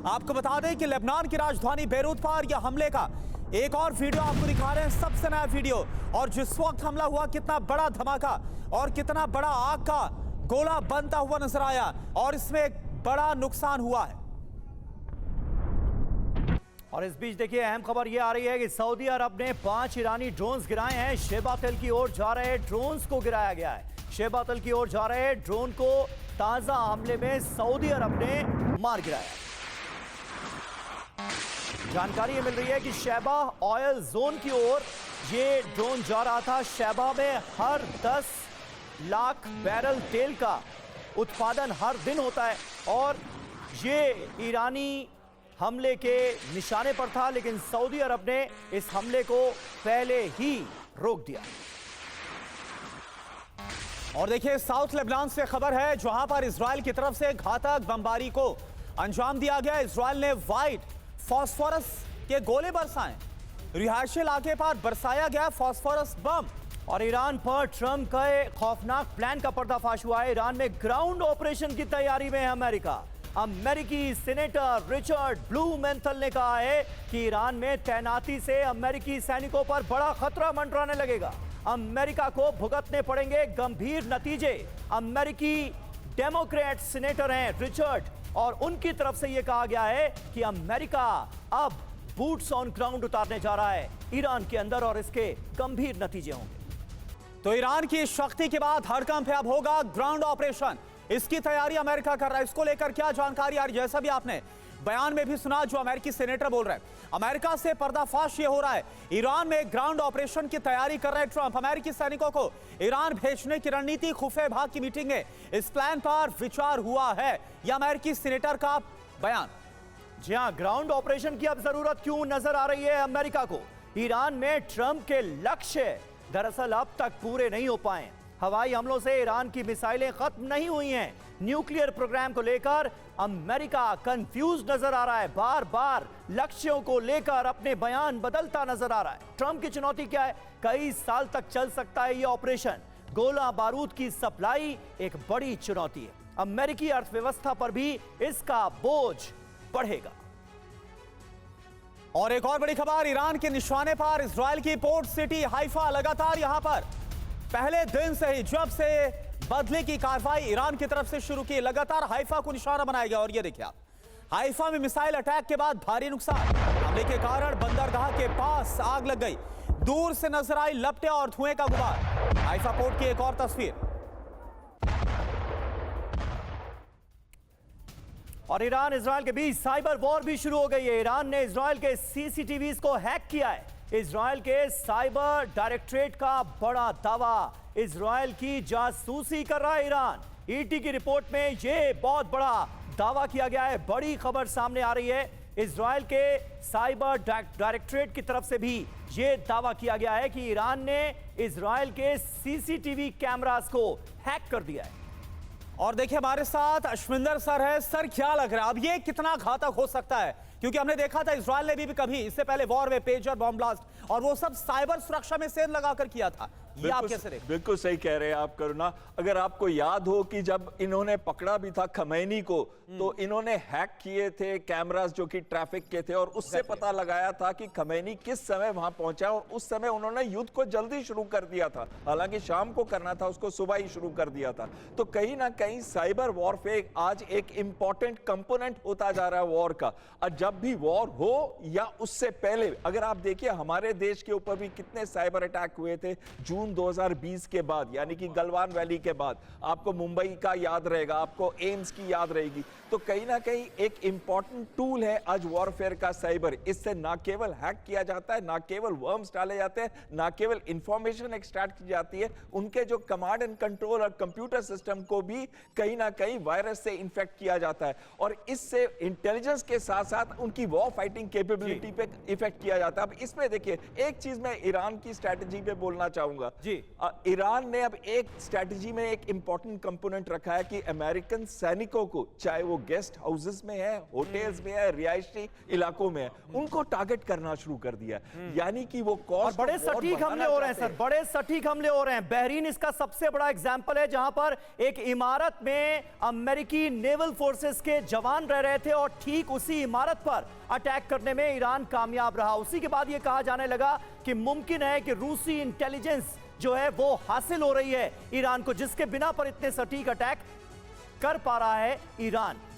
आपको बता दें कि लेबनान की राजधानी बेरूत पर यह हमले का एक और वीडियो आपको दिखा रहे हैं, सबसे नया वीडियो। और जिस वक्त हमला हुआ कितना बड़ा धमाका और कितना बड़ा आग का गोला बनता हुआ नजर आया और इसमें एक बड़ा नुकसान हुआ है। और इस बीच देखिए अहम खबर यह आ रही है कि सऊदी अरब ने 5 ईरानी ड्रोन्स गिराए हैं। शेबातल की ओर जा रहे ड्रोन्स को गिराया गया है। शेबातल की ओर जा रहे ड्रोन को ताजा हमले में सऊदी अरब ने मार गिराया। जानकारी मिल रही है कि शैबा ऑयल जोन की ओर ये ड्रोन जा रहा था। शैबा में हर 10 लाख बैरल तेल का उत्पादन हर दिन होता है और ये ईरानी हमले के निशाने पर था, लेकिन सऊदी अरब ने इस हमले को पहले ही रोक दिया। और देखिए साउथ लेबनान से खबर है जहां पर इजराइल की तरफ से घातक बमबारी को अंजाम दिया गया। इजराइल ने व्हाइट फास्फोरस के गोले बरसाए। रिहायशी इलाके पर बरसाया गया फास्फोरस बम। और ईरान पर ट्रंप के खौफनाक प्लान का पर्दाफाश हुआ है। ईरान में ग्राउंड ऑपरेशन की तैयारी में है अमेरिका। अमेरिकी सीनेटर रिचर्ड ब्लूमेंथल ने कहा है कि ईरान में तैनाती से अमेरिकी सैनिकों पर बड़ा खतरा मंडराने लगेगा। अमेरिका को भुगतने पड़ेंगे गंभीर नतीजे। अमेरिकी डेमोक्रेट सीनेटर हैं रिचर्ड और उनकी तरफ से यह कहा गया है कि अमेरिका अब बूट्स ऑन ग्राउंड उतारने जा रहा है ईरान के अंदर और इसके गंभीर नतीजे होंगे। तो ईरान की शक्ति के बाद हड़कंप है, अब होगा ग्राउंड ऑपरेशन। इसकी तैयारी अमेरिका कर रहा है। इसको लेकर क्या जानकारी आ रही है? जैसा भी आपने बयान में भी सुना जो अमेरिकी सेनेटर बोल रहे हैं, अमेरिका से पर्दाफाश ये हो रहा है ईरान में ग्राउंड ऑपरेशन की तैयारी कर रहे हैं ट्रंप। अमेरिकी सैनिकों को ईरान भेजने की रणनीति, खुफिया विभाग की मीटिंग में इस प्लान पर विचार हुआ है। यह अमेरिकी सेनेटर का बयान। जी हां, ग्राउंड ऑपरेशन की अब जरूरत क्यों नजर आ रही है अमेरिका को? ईरान में ट्रंप के लक्ष्य दरअसल अब तक पूरे नहीं हो पाए। हवाई हमलों से ईरान की मिसाइलें खत्म नहीं हुई हैं। न्यूक्लियर प्रोग्राम को लेकर अमेरिका कंफ्यूज नजर आ रहा है। बार बार लक्ष्यों को लेकर अपने बयान बदलता नजर आ रहा है। ट्रंप की चुनौती क्या है? कई साल तक चल सकता है यह ऑपरेशन। गोला बारूद की सप्लाई एक बड़ी चुनौती है। अमेरिकी अर्थव्यवस्था पर भी इसका बोझ बढ़ेगा। और एक और बड़ी खबर, ईरान के निशाने पर इजराइल की पोर्ट सिटी हाइफा। लगातार यहां पर पहले दिन से ही जब से बदले की कार्रवाई ईरान की तरफ से शुरू की, लगातार हाइफा को निशाना बनाया गया। और ये देखिए आप, हाइफा में मिसाइल अटैक के बाद भारी नुकसान। हमले के कारण बंदरगाह के पास आग लग गई। दूर से नजर आई लपटे और धुएं का गुबार। हाइफा पोर्ट की एक और तस्वीर। और ईरान इजराइल के बीच साइबर वॉर भी शुरू हो गई है। ईरान ने इजराइल के सीसीटीवीज को हैक किया है। इजराइल के साइबर डायरेक्टरेट का बड़ा दावा, इजराइल की जासूसी कर रहा है ईरान। ईटी की रिपोर्ट में यह बहुत बड़ा दावा किया गया है। बड़ी खबर सामने आ रही है। इजराइल के साइबर डायरेक्टरेट की तरफ से भी यह दावा किया गया है कि ईरान ने इजराइल के सीसीटीवी कैमरास को हैक कर दिया है। और देखिए हमारे साथ अश्विंदर सर है। सर क्या लग रहा है अब ये कितना घातक हो सकता है? क्योंकि हमने देखा था इजराइल ने भी कभी इससे पहले वॉर में पेजर बॉम्ब ब्लास्ट और वो सब साइबर सुरक्षा में सेंध लगाकर किया था। ये आप कैसे देखते? बिल्कुल सही कह रहे हैं आप करुणा। अगर आपको याद हो कि जब इन्होंने पकड़ा भी था खमैनी को, तो इन्होंने हैक किए थे कैमरास जो कि ट्रैफिक के थे और उससे पता लगाया था कि खमैनी किस समय वहां पहुंचा और उस समय उन्होंने युद्ध को जल्दी शुरू कर दिया था। हालांकि शाम को करना था, उसको सुबह ही शुरू कर दिया था। तो कहीं ना कहीं साइबर वॉरफेयर आज एक इंपॉर्टेंट कंपोनेंट होता जा रहा है वॉर का। और जब भी वॉर हो या उससे पहले, अगर आप देखिए हमारे देश के ऊपर भी कितने साइबर अटैक हुए थे जून 2020 के बाद, यानी कि गलवान वैली के बाद। आपको मुंबई का याद रहेगा, आपको एम्स की याद रहेगी। तो कहीं ना कहीं एक इंपॉर्टेंट टूल है आज वॉरफेयर का साइबर। इससे ना केवल हैक किया जाता है, ना केवल वर्म्स डाले जाते हैं, ना केवल इंफॉर्मेशन एक्सट्रैक्ट की जाती है, उनके जो कमांड एंड कंट्रोल और कंप्यूटर सिस्टम को भी कहीं ना कहीं वायरस से इंफेक्ट किया जाता है। और इससे इंटेलिजेंस के साथ साथ उनकी वॉर फाइटिंग कैपेबिलिटी पे इफेक्ट किया जाता है। अब इसमें देखिए एक चीज मैं ईरान की स्ट्रेटजी पे बोलना चाहूंगा। जी। ईरान ने अब एक स्ट्रेटजी में एक इंपॉर्टेंट कंपोनेंट रखा है कि अमेरिकन सैनिकों को, चाहे वो गेस्ट हाउसेस में है, होटल्स में है, रिहायशी इलाकों में है, उनको टारगेट करना शुरू कर दिया। यानी कि वो और कॉस्ट बड़े सटीक हमले हो रहे हैं सर, बड़े सटीक हमले हो रहे हैं। बहरीन इसका सबसे बड़ा एग्जांपल है, जहां पर एक इमारत में अमेरिकी नेवल फोर्सेस के जवान रह रहे थे और ठीक उसी इमारत पर अटैक करने में ईरान कामयाब रहा। उसी के बाद यह कहा जाने लगा कि मुमकिन है कि रूसी इंटेलिजेंस जो है वो हासिल हो रही है ईरान को, जिसके बिना पर इतने सटीक अटैक कर पा रहा है ईरान।